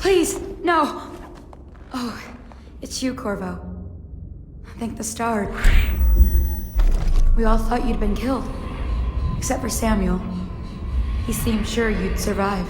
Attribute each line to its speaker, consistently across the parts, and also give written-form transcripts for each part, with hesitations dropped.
Speaker 1: Please, no! Oh, it's you, Corvo. Thank the stars. We all thought you'd been killed. Except for Samuel. He seemed sure you'd survive.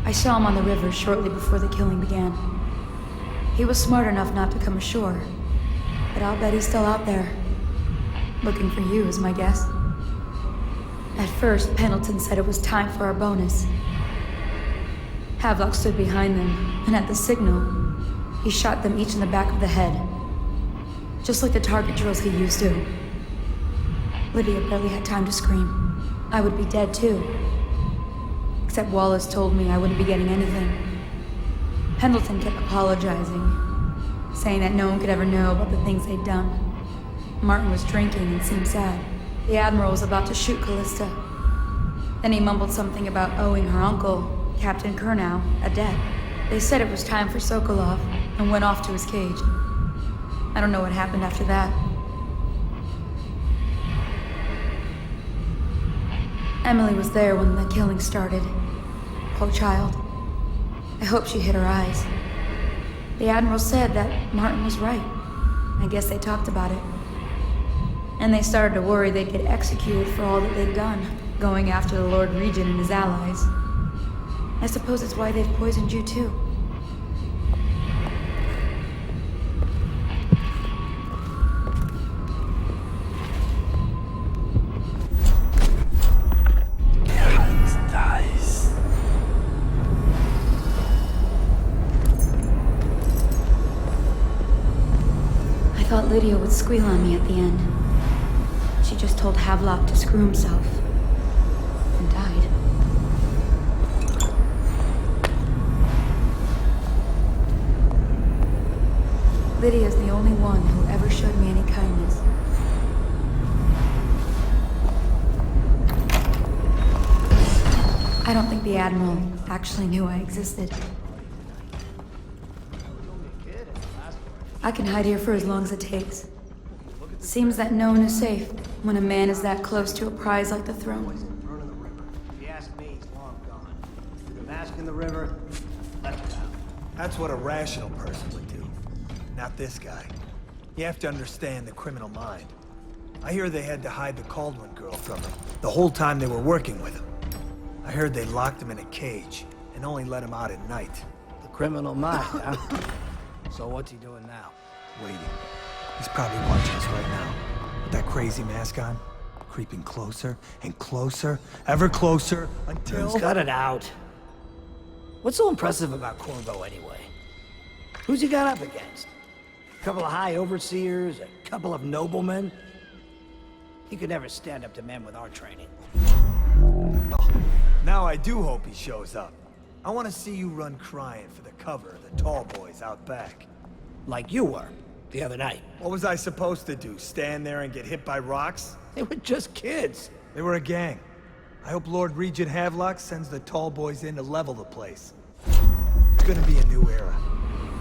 Speaker 1: I saw him on the river shortly before the killing began. He was smart enough not to come ashore, but I'll bet he's still out there. Looking for you is my guess. At first, Pendleton said it was time for our bonus. Havelock stood behind them, and at the signal, he shot them each in the back of the head. Just like the target drills he used to. Lydia barely had time to scream. I would be dead too. Except Wallace told me I wouldn't be getting anything. Pendleton kept apologizing, saying that no one could ever know about the things they'd done. Martin was drinking and seemed sad. The Admiral was about to shoot Callista. Then he mumbled something about owing her uncle, Captain Kurnow, a debt. They said it was time for Sokolov and went off to his cage. I don't know what happened after that. Emily was there when the killing started. Poor child. I hope she hid her eyes. The Admiral said that Martin was right. I guess they talked about it. And they started to worry they'd get executed for all that they'd done, going after the Lord Regent and his allies. I suppose it's why they've poisoned you too. I thought Lydia would squeal on me at the end. She just told Havelock to screw himself. And died. Lydia's the only one who ever showed me any kindness. I don't think the Admiral actually knew I existed. I can hide here for as long as it takes. Seems that no one is safe when a man is that close to a prize like the throne.
Speaker 2: If you ask me, he's long gone. The mask in the river, left it out.
Speaker 3: That's what a rational person would do. Not this guy. You have to understand the criminal mind. I hear they had to hide the Caldwell girl from him the whole time they were working with him. I heard they locked him in a cage and only let him out at night.
Speaker 2: The criminal mind, huh? So what's he doing now?
Speaker 3: Waiting. He's probably watching us right now. With that crazy mask on. Creeping closer and closer, ever closer, until...
Speaker 2: Cut it out. What's so impressive about Corvo anyway? Who's he got up against? A couple of high overseers, a couple of noblemen? He could never stand up to men with our training.
Speaker 3: Oh, now I do hope he shows up. I want to see you run crying for the cover of the tall boys out back.
Speaker 2: Like you were, the other night.
Speaker 3: What was I supposed to do, stand there and get hit by rocks?
Speaker 2: They were just kids.
Speaker 3: They were a gang. I hope Lord Regent Havelock sends the tall boys in to level the place. It's gonna be a new era.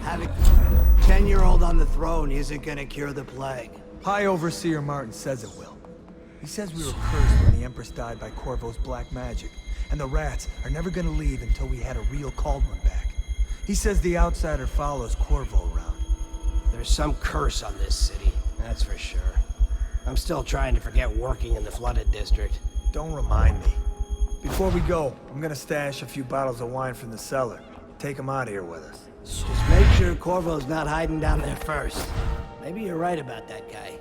Speaker 2: Having a 10-year-old on the throne isn't gonna cure the plague.
Speaker 3: High Overseer Martin says it will. He says we were cursed when the Empress died by Corvo's black magic, and the rats are never gonna leave until we had a real Caldwell back. He says the outsider follows Corvo around.
Speaker 2: There's some curse on this city, that's for sure. I'm still trying to forget working in the flooded district.
Speaker 3: Don't remind me. Before we go, I'm gonna stash a few bottles of wine from the cellar. Take them out here with us.
Speaker 2: Just make sure Corvo's not hiding down there first. Maybe you're right about that guy.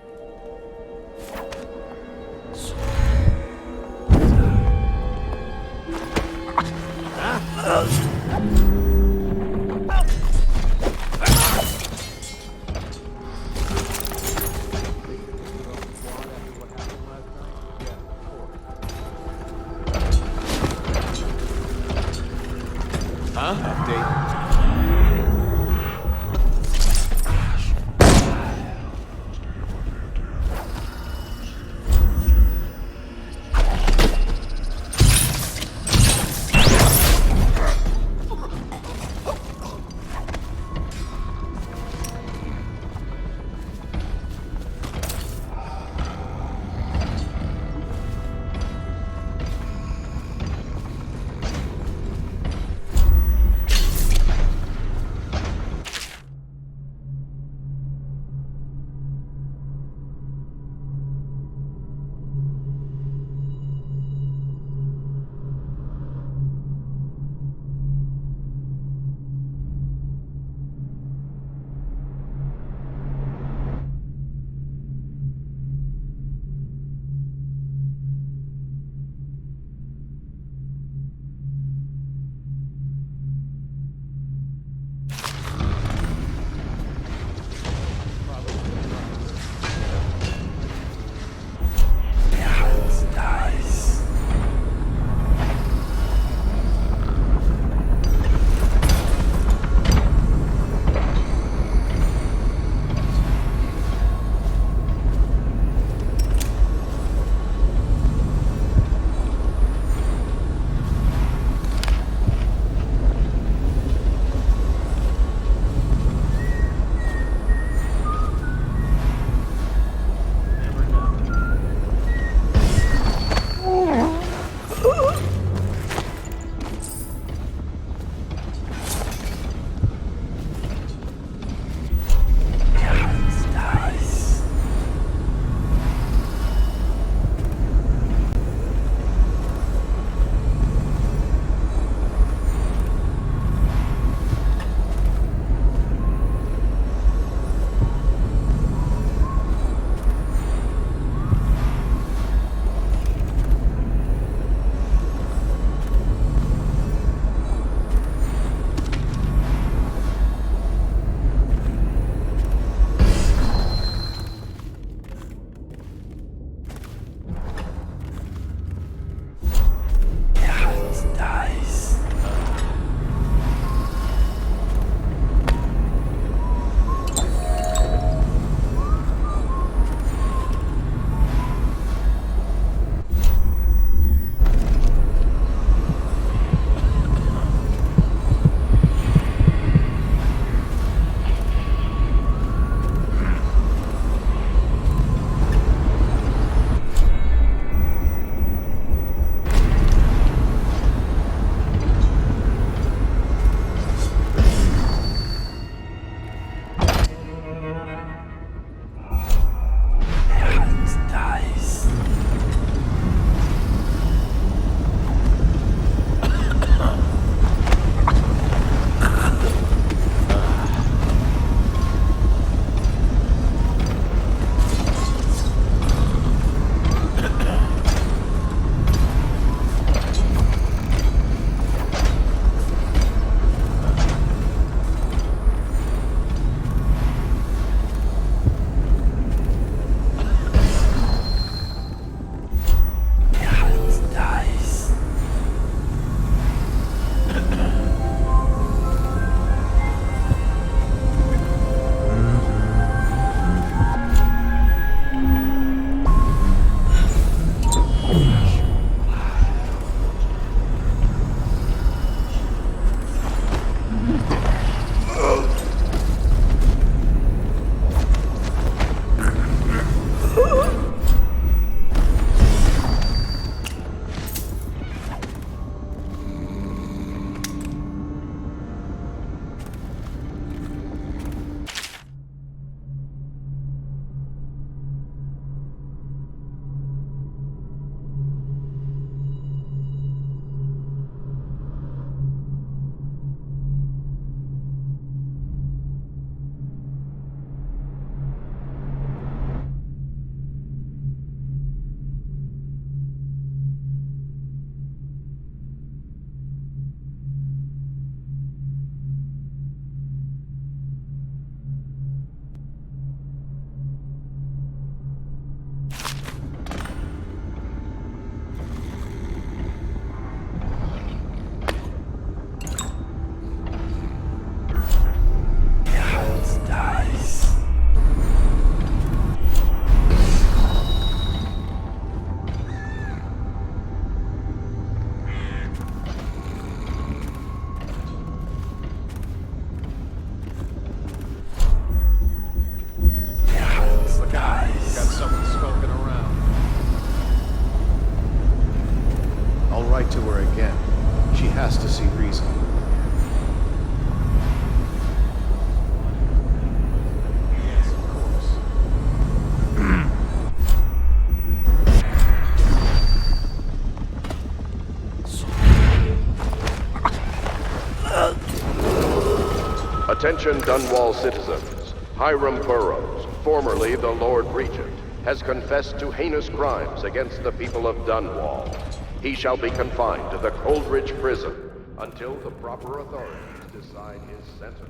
Speaker 4: Attention Dunwall citizens. Hiram Burrows, formerly the Lord Regent, has confessed to heinous crimes against the people of Dunwall. He shall be confined to the Coldridge prison until the proper authorities decide his sentence.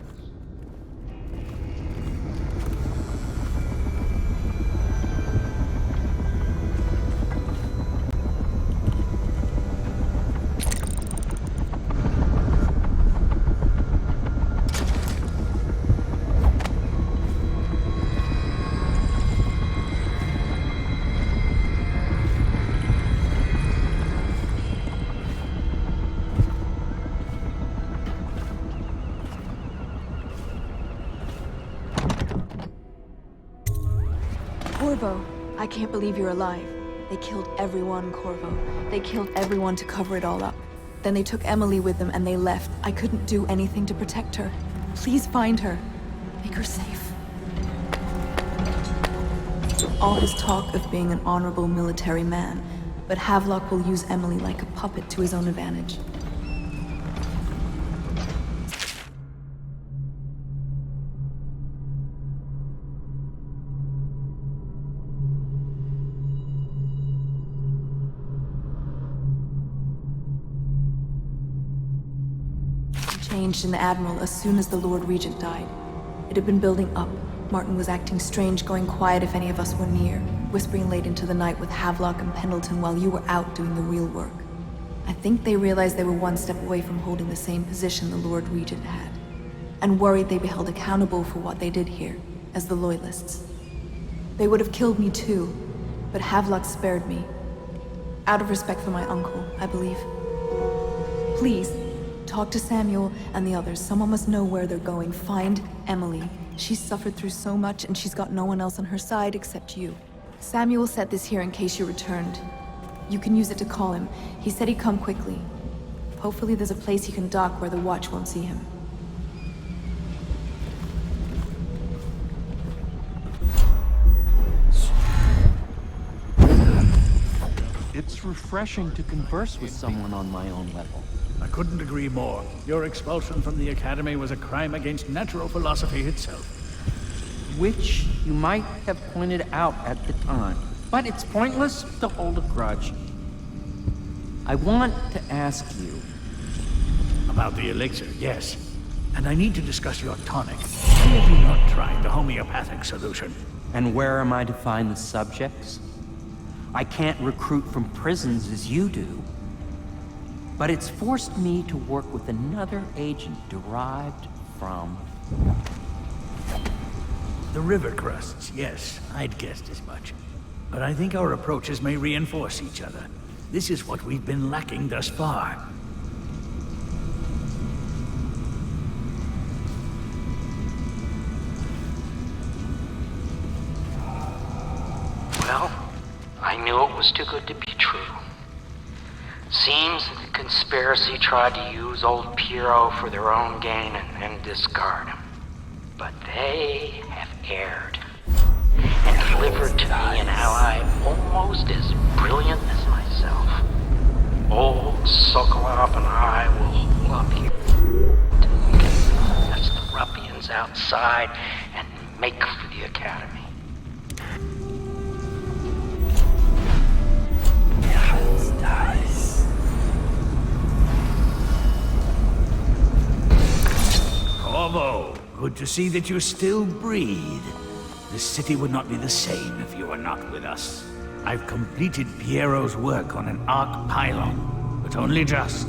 Speaker 5: Corvo, I can't believe you're alive. They killed everyone, Corvo. They killed everyone to cover it all up. Then they took Emily with them and they left. I couldn't do anything to protect her. Please find her. Make her safe. All his talk of being an honorable military man, but Havelock will use Emily like a puppet to his own advantage. Changed an admiral as soon as the Lord Regent died. It had been building up. Martin was acting strange, going quiet if any of us were near, whispering late into the night with Havelock and Pendleton while you were out doing the real work. I think they realized they were one step away from holding the same position the Lord Regent had, and worried they'd be held accountable for what they did here, as the Loyalists. They would have killed me too, but Havelock spared me. Out of respect for my uncle, I believe. Please, talk to Samuel and the others. Someone must know where they're going. Find Emily. She's suffered through so much and she's got no one else on her side except you. Samuel set this here in case you returned. You can use it to call him. He said he'd come quickly. Hopefully there's a place he can dock where the watch won't see him.
Speaker 6: It's refreshing to converse with someone on my own level.
Speaker 7: I couldn't agree more. Your expulsion from the Academy was a crime against natural philosophy itself.
Speaker 6: Which you might have pointed out at the time. But it's pointless to hold a grudge. I want to ask you...
Speaker 7: About the elixir, yes. And I need to discuss your tonic. Why have you not tried the homeopathic solution?
Speaker 6: And where am I to find the subjects? I can't recruit from prisons as you do. But it's forced me to work with another agent derived from...
Speaker 7: The river crusts, yes. I'd guessed as much. But I think our approaches may reinforce each other. This is what we've been lacking thus far.
Speaker 8: Well, I knew it was too good to be true. Seems that the conspiracy tried to use old Piero for their own gain and then discard him. But they have erred and delivered to me an ally almost as brilliant as myself. Old Sokolov and I will hold up here as the ruffians outside and make for the Academy.
Speaker 7: Corvo, good to see that you still breathe. The city would not be the same if you were not with us. I've completed Piero's work on an arc pylon, but only just.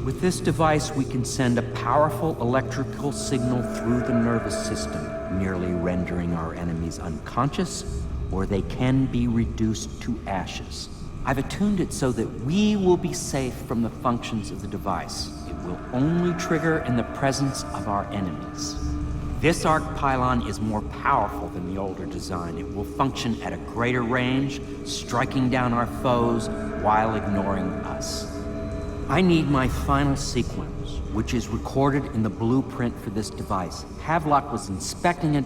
Speaker 6: With this device, we can send a powerful electrical signal through the nervous system, merely rendering our enemies unconscious, or they can be reduced to ashes. I've attuned it so that we will be safe from the functions of the device. It will only trigger in the presence of our enemies. This arc pylon is more powerful than the older design. It will function at a greater range, striking down our foes while ignoring us. I need my final sequence, which is recorded in the blueprint for this device. Havelock was inspecting it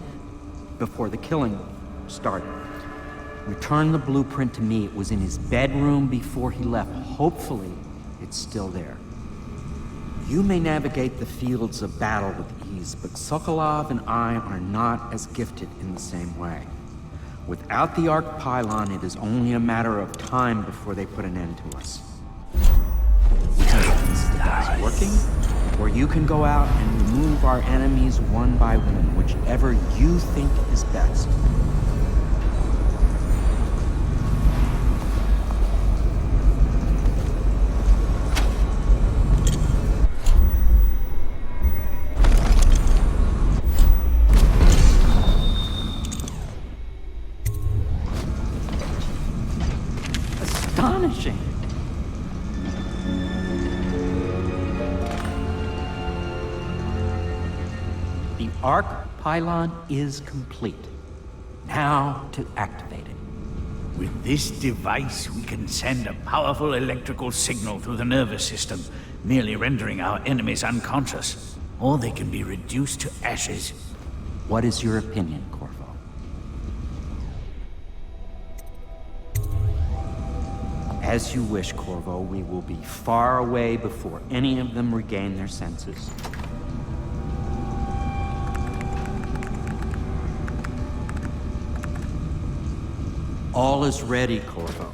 Speaker 6: before the killing started. Return the blueprint to me. It was in his bedroom before he left. Hopefully, it's still there. You may navigate the fields of battle with abilities, but Sokolov and I are not as gifted in the same way. Without the arc pylon, it is only a matter of time before they put an end to us. We can get this device working, or you can go out and remove our enemies one by one, whichever you think is best. Astonishing! The arc pylon is complete. Now to activate it.
Speaker 7: With this device, we can send a powerful electrical signal through the nervous system, merely rendering our enemies unconscious, or they can be reduced to ashes.
Speaker 6: What is your opinion, Corvo? As you wish, Corvo. We will be far away before any of them regain their senses. All is ready, Corvo.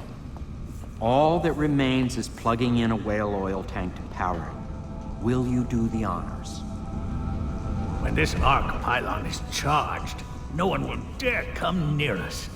Speaker 6: All that remains is plugging in a whale oil tank to power it. Will you do the honors?
Speaker 7: When this arc pylon is charged, no one will dare come near us.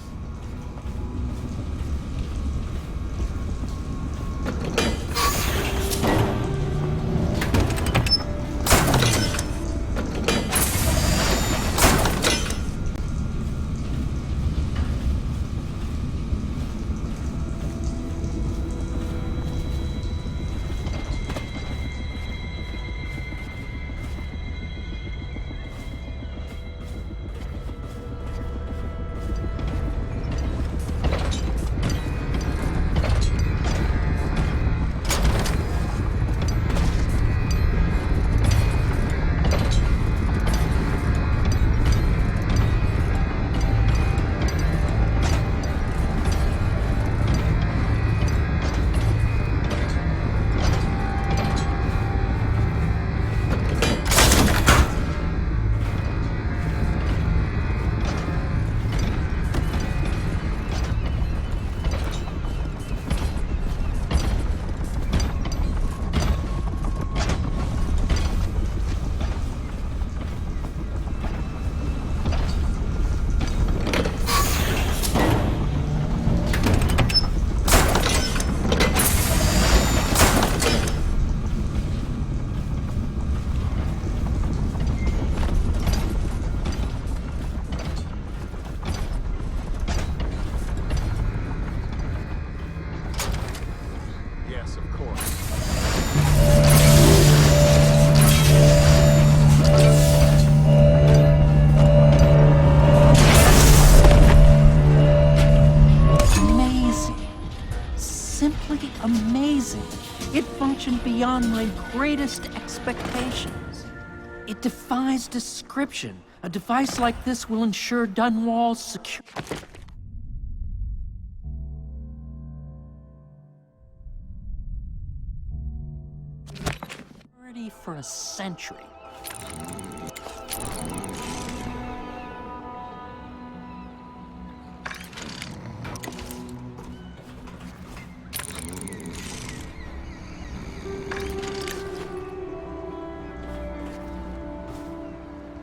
Speaker 6: Beyond my greatest expectations. It defies description. A device like this will ensure Dunwall's security for a century.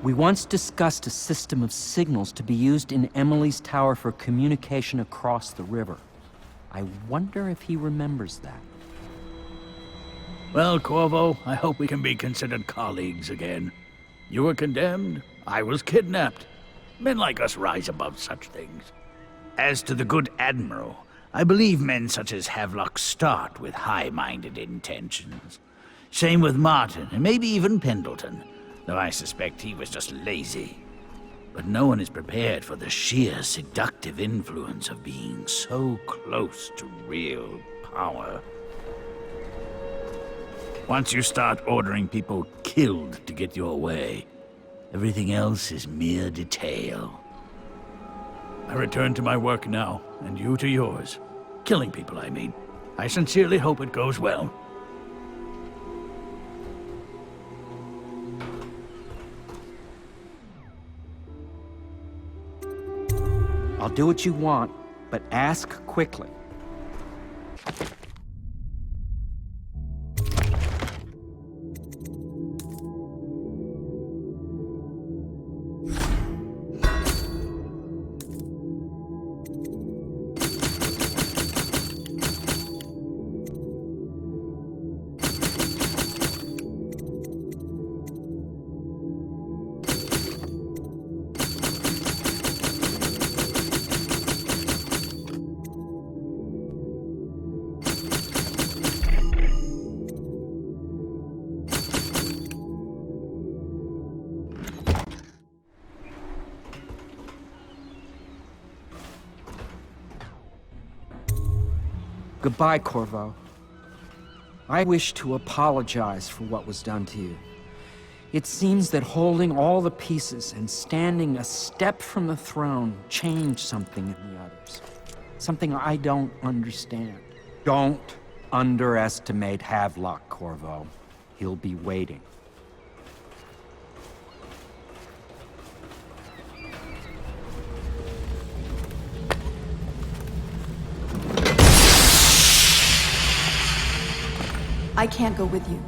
Speaker 6: We once discussed a system of signals to be used in Emily's tower for communication across the river. I wonder if he remembers that.
Speaker 7: Well, Corvo, I hope we can be considered colleagues again. You were condemned, I was kidnapped. Men like us rise above such things. As to the good Admiral, I believe men such as Havelock start with high-minded intentions. Same with Martin, and maybe even Pendleton, though I suspect he was just lazy. But no one is prepared for the sheer seductive influence of being so close to real power. Once you start ordering people killed to get your way, everything else is mere detail. I return to my work now, and you to yours. Killing people, I mean. I sincerely hope it goes well.
Speaker 6: I'll do what you want, but ask quickly. Goodbye, Corvo. I wish to apologize for what was done to you. It seems that holding all the pieces and standing a step from the throne changed something in the others. Something I don't understand. Don't underestimate Havelock, Corvo. He'll be waiting.
Speaker 5: I can't go with you.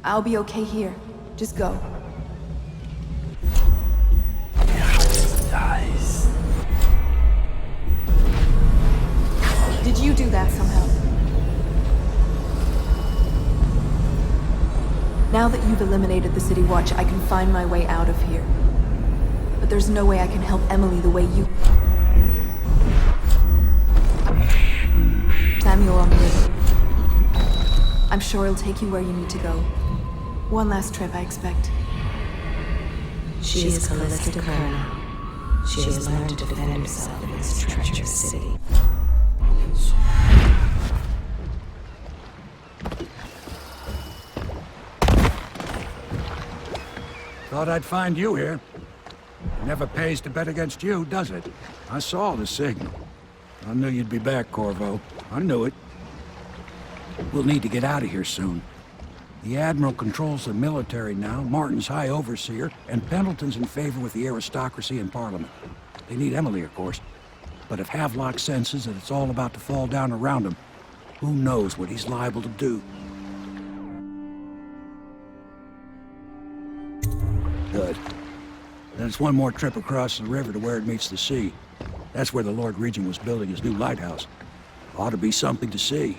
Speaker 5: I'll be okay here. Just go.
Speaker 2: Dies.
Speaker 5: Did you do that somehow? Now that you've eliminated the City Watch, I can find my way out of here. But there's no way I can help Emily the way you... Samuel on the river. I'm sure he'll take you where you need to go. One last trip, I expect.
Speaker 9: She is Callista Colonel. She has learned to defend herself in this treacherous city.
Speaker 10: Thought I'd find you here. It never pays to bet against you, does it? I saw the signal. I knew you'd be back, Corvo. I knew it. We'll need to get out of here soon. The Admiral controls the military now, Martin's High Overseer, and Pendleton's in favor with the aristocracy and Parliament. They need Emily, of course. But if Havelock senses that it's all about to fall down around him, who knows what he's liable to do? Good. Then it's one more trip across the river to where it meets the sea. That's where the Lord Regent was building his new lighthouse. Ought to be something to see.